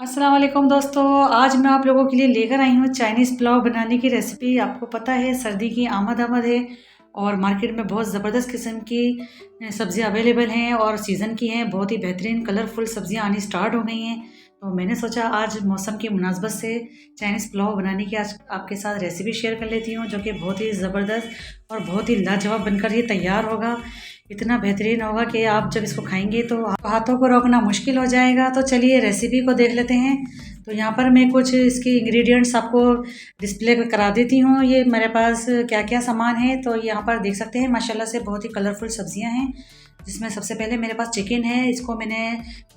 अस्सलाम वालेकुम दोस्तों, आज मैं आप लोगों के लिए लेकर आई हूँ चाइनीज़ पुलाव बनाने की रेसिपी। आपको पता है सर्दी की आमद है और मार्केट में बहुत ज़बरदस्त किस्म की सब्ज़ियाँ अवेलेबल हैं और सीज़न की हैं। बहुत ही बेहतरीन कलरफुल सब्ज़ियाँ आनी स्टार्ट हो गई हैं। तो मैंने सोचा आज मौसम की मुनासबत से चाइनीज़ पुलाव बनाने की आज आपके साथ रेसिपी शेयर कर लेती हूँ, जो कि बहुत ही ज़बरदस्त और बहुत ही लाजवाब बनकर ये तैयार होगा। इतना बेहतरीन होगा कि आप जब इसको खाएंगे तो हाथों को रोकना मुश्किल हो जाएगा। तो चलिए रेसिपी को देख लेते हैं। तो यहाँ पर मैं कुछ इसके इंग्रेडिएंट्स आपको डिस्प्ले पे करा देती हूँ। ये मेरे पास क्या क्या सामान है तो यहाँ पर देख सकते हैं। माशाल्लाह से बहुत ही कलरफुल सब्जियाँ हैं, जिसमें सबसे पहले मेरे पास चिकन है। इसको मैंने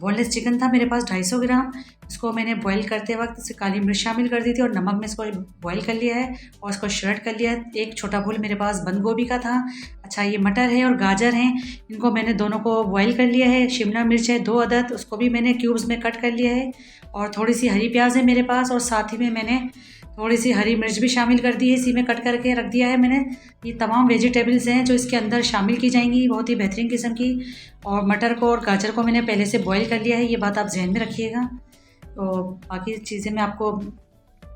बोनलेस चिकन था मेरे पास 250 ग्राम। इसको मैंने बॉईल करते वक्त इसे काली मिर्च शामिल कर दी थी और नमक में इसको बॉईल कर लिया है और इसको श्रेड कर लिया है। एक छोटा फूल मेरे पास बंद गोभी का था। अच्छा, ये मटर है और गाजर हैं, इनको मैंने दोनों को बॉईल कर लिया है। शिमला मिर्च है 2 अदद, उसको भी मैंने क्यूब्स में कट कर लिया है और थोड़ी सी हरी प्याज है मेरे पास और साथ ही में मैंने थोड़ी सी हरी मिर्च भी शामिल कर दी है, इसी में कट करके रख दिया है मैंने। ये तमाम वेजिटेबल्स हैं जो इसके अंदर शामिल की जाएंगी, बहुत ही बेहतरीन किस्म की। और मटर को और गाजर को मैंने पहले से बॉईल कर लिया है, ये बात आप जहन में रखिएगा। तो बाकी चीज़ें मैं आपको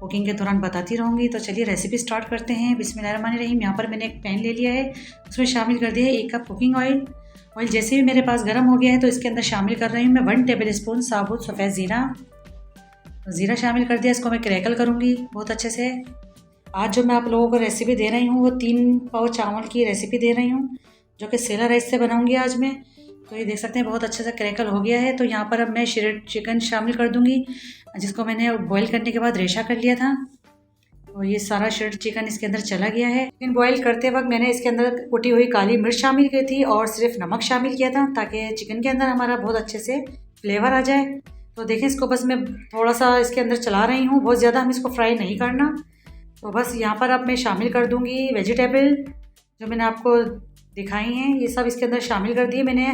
कुकिंग के दौरान बताती रहूँगी। तो चलिए रेसिपी स्टार्ट करते हैं। बिस्मिल्लाहिर्रहमानिर्रहीम। यहाँ पर मैंने एक पैन ले लिया है, उसमें शामिल कर दिया है 1 कप कुकिंग ऑयल। ऑयल जैसे भी मेरे पास गर्म हो गया है तो इसके अंदर शामिल कर रही हूँ मैं 1 टेबल स्पून साबुत सफ़ेद ज़ीरा। ज़ीरा शामिल कर दिया, इसको मैं क्रैकल करूँगी बहुत अच्छे से। आज जो मैं आप लोगों को रेसिपी दे रही हूँ वो 3 पाव चावल की रेसिपी दे रही हूँ, जो कि सेला राइस से बनाऊँगी आज मैं। तो ये देख सकते हैं बहुत अच्छे से क्रैकल हो गया है। तो यहाँ पर अब मैं श्रेड चिकन शामिल कर दूँगी, जिसको मैंने बॉईल करने के बाद रेशा कर लिया था। तो ये सारा श्रेड चिकन इसके अंदर चला गया है। चिकन बॉईल करते वक्त मैंने इसके अंदर कुटी हुई काली मिर्च शामिल की थी और सिर्फ नमक शामिल किया था, ताकि चिकन के अंदर हमारा बहुत अच्छे से फ्लेवर आ जाए। तो देखें, इसको बस मैं थोड़ा सा इसके अंदर चला रही हूँ, बहुत ज़्यादा हम इसको फ्राई नहीं करना। तो बस यहाँ पर अब मैं शामिल कर दूँगी वेजिटेबल जो मैंने आपको दिखाई हैं, ये सब इसके अंदर शामिल कर दिए मैंने।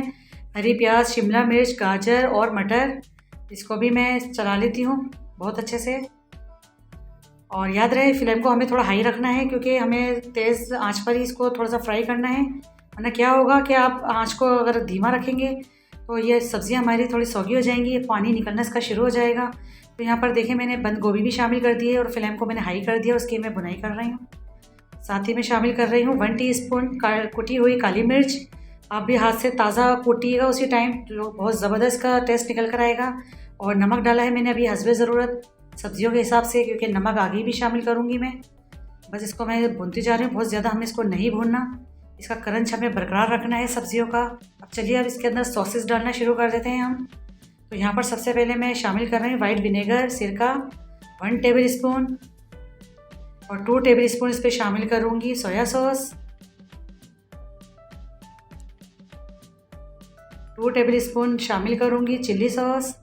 हरी प्याज, शिमला मिर्च, गाजर और मटर, इसको भी मैं चला लेती हूँ बहुत अच्छे से। और याद रहे फ्लेम को हमें थोड़ा हाई रखना है, क्योंकि हमें तेज़ आंच पर ही इसको थोड़ा सा फ्राई करना है, वरना क्या होगा कि आप आंच को अगर धीमा रखेंगे तो ये सब्ज़ियाँ हमारी थोड़ी सौगी हो जाएंगी, पानी निकलना इसका शुरू हो जाएगा। तो यहाँ पर देखें मैंने बंद गोभी भी शामिल कर दी है और फ्लेम को मैंने हाई कर दिया, उसकी मैं बुनाई कर रही हूँ। साथ ही मैं शामिल कर रही हूँ 1 टीस्पून कुटी हुई काली मिर्च। आप भी हाथ से ताज़ा कुटिएगा उसी टाइम, तो बहुत ज़बरदस्त का टेस्ट निकल कर आएगा। और नमक डाला है मैंने अभी हस्बे ज़रूरत सब्जियों के हिसाब से, क्योंकि नमक आगे भी शामिल करूँगी मैं। बस इसको मैं भूनती जा रही हूँ, बहुत ज़्यादा हमें इसको नहीं भूनना, इसका क्रंच हमें बरकरार रखना है सब्जियों का। अब चलिए अब इसके अंदर सॉसेस डालना शुरू कर देते हैं हम। तो यहाँ पर सबसे पहले मैं शामिल कर रही हूँ वाइट विनेगर सिरका 1 टेबल स्पून और 2 टेबल स्पून इस पर शामिल करूँगी सोया सॉस, 2 टेबल स्पून शामिल करूँगी चिल्ली सॉस।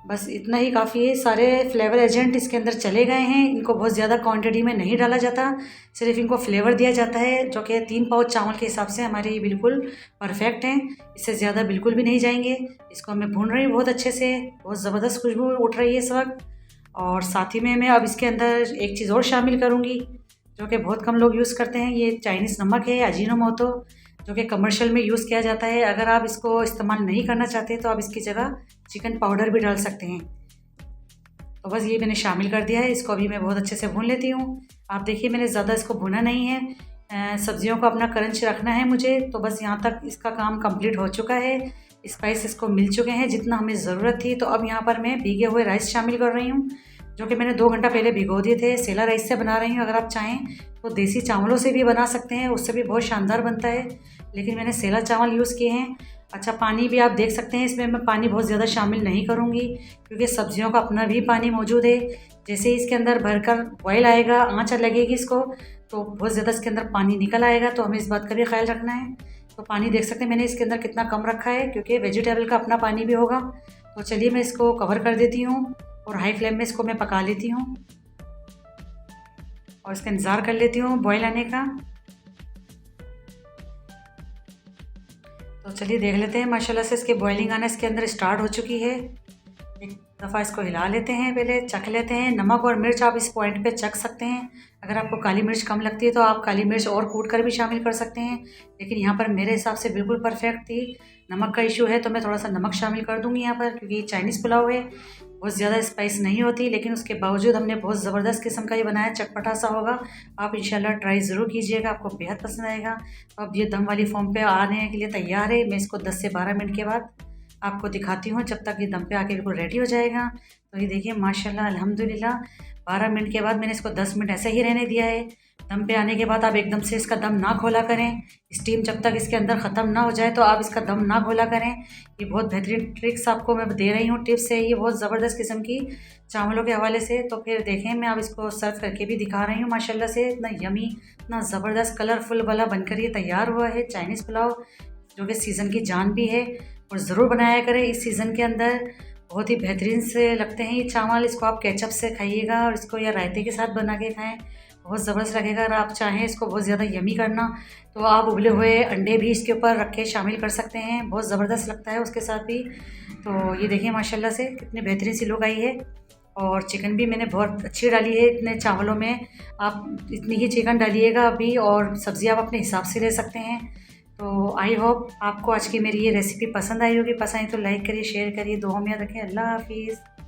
बस इतना ही काफ़ी है। सारे फ्लेवर एजेंट इसके अंदर चले गए हैं, इनको बहुत ज़्यादा क्वांटिटी में नहीं डाला जाता, सिर्फ इनको फ्लेवर दिया जाता है, जो कि 3 पाव चावल के हिसाब से हमारे ये बिल्कुल परफेक्ट हैं। इससे ज़्यादा बिल्कुल भी नहीं जाएंगे। इसको मैं भून रही हूँ बहुत अच्छे से, बहुत ज़बरदस्त खुशबू उठ रही है इस वक्त। और साथ ही में मैं अब इसके अंदर एक चीज़ और शामिल करूँगी, जो कि बहुत कम लोग यूज़ करते हैं। ये चाइनीज़ नमक है अजीनोमोटो, जो कि कमर्शियल में यूज़ किया जाता है। अगर आप इसको इस्तेमाल नहीं करना चाहते तो आप इसकी जगह चिकन पाउडर भी डाल सकते हैं। तो बस ये मैंने शामिल कर दिया है, इसको अभी मैं बहुत अच्छे से भून लेती हूँ। आप देखिए मैंने ज़्यादा इसको भुना नहीं है, सब्जियों को अपना क्रंच रखना है मुझे। तो बस यहाँ तक इसका काम कंप्लीट हो चुका है, स्पाइस इसको मिल चुके हैं जितना हमें ज़रूरत थी। तो अब यहाँ पर मैं भीगे हुए राइस शामिल कर रही हूँ, जो कि मैंने 2 घंटा पहले भिगो दिए थे। सेला राइस से बना रही हूँ, अगर आप चाहें तो देसी चावलों से भी बना सकते हैं, उससे भी बहुत शानदार बनता है, लेकिन मैंने सेला चावल यूज़ किए हैं। अच्छा, पानी भी आप देख सकते हैं, इसमें मैं पानी बहुत ज़्यादा शामिल नहीं करूँगी, क्योंकि सब्जियों का अपना भी पानी मौजूद है। जैसे ही इसके अंदर भरकर बॉयल आएगा, आँच लगेगी इसको, तो बहुत ज़्यादा इसके अंदर पानी निकल आएगा, तो हमें इस बात का भी ख्याल रखना है। तो पानी देख सकते हैं मैंने इसके अंदर कितना कम रखा है, क्योंकि वेजिटेबल का अपना पानी भी होगा। तो चलिए मैं इसको कवर कर देती हूँ और हाई फ्लेम में इसको मैं पका लेती हूँ और इसका इंतज़ार कर लेती हूँ बॉयल आने का। तो चलिए देख लेते हैं, माशाल्लाह से इसके बॉइलिंग आना इसके अंदर स्टार्ट हो चुकी है। एक दफ़ा इसको हिला लेते हैं, पहले चख लेते हैं। नमक और मिर्च आप इस पॉइंट पे चख सकते हैं। अगर आपको काली मिर्च कम लगती है तो आप काली मिर्च और कूट कर भी शामिल कर सकते हैं, लेकिन यहाँ पर मेरे हिसाब से बिल्कुल परफेक्ट थी। नमक का इशू है तो मैं थोड़ा सा नमक शामिल कर दूँगी यहाँ पर, क्योंकि चाइनीज़ पुलाव है, बहुत ज़्यादा स्पाइस नहीं होती, लेकिन उसके बावजूद हमने बहुत ज़बरदस्त किस्म का ये बनाया, चटपटा सा होगा। आप इंशाल्लाह ट्राई ज़रूर कीजिएगा, आपको बेहद पसंद आएगा। तो अब ये दम वाली फॉर्म पे आने के लिए तैयार है। मैं इसको 10 से 12 मिनट के बाद आपको दिखाती हूँ, जब तक ये दम पे आके बिल्कुल रेडी हो जाएगा। तो ये देखिए माशाल्लाह अल्हम्दुलिल्लाह 12 मिनट के बाद मैंने इसको 10 मिनट ऐसे ही रहने दिया है। दम पे आने के बाद आप एकदम से इसका दम ना खोला करें, स्टीम जब तक इसके अंदर ख़त्म ना हो जाए तो आप इसका दम ना खोला करें। ये बहुत बेहतरीन ट्रिक्स आपको मैं दे रही हूँ, टिप्स है ये बहुत ज़बरदस्त किस्म की चावलों के हवाले से। तो फिर देखें मैं अब इसको सर्व करके भी दिखा रही हूँ। माशाल्लाह से इतना यमी, इतना ज़बरदस्त कलरफुल वाला बनकर ये तैयार हुआ है चाइनीज़ पुलाव, जो कि सीज़न की जान भी है। और ज़रूर बनाया करें इस सीज़न के अंदर, बहुत ही बेहतरीन से लगते हैं ये चावल। इसको आप केचप से खाइएगा और इसको या रायते के साथ बना के खाएं, बहुत ज़बरदस्त लगेगा। अगर आप चाहें इसको बहुत ज़्यादा यमी करना तो आप उबले हुए अंडे भी इसके ऊपर रख के शामिल कर सकते हैं, बहुत ज़बरदस्त लगता है उसके साथ भी। तो ये देखिए माशाल्लाह से कितनी बेहतरीन सी लुक आई है। और चिकन भी मैंने बहुत अच्छी डाली है इतने चावलों में, आप इतनी ही चिकन डालिएगा अभी, और सब्ज़ी आप अपने हिसाब से ले सकते हैं। तो आई होप आपको आज की मेरी ये रेसिपी पसंद आई होगी। पसंद आई तो लाइक करिए, शेयर करिए, दुआ में याद रखें। अल्लाह हाफिज़।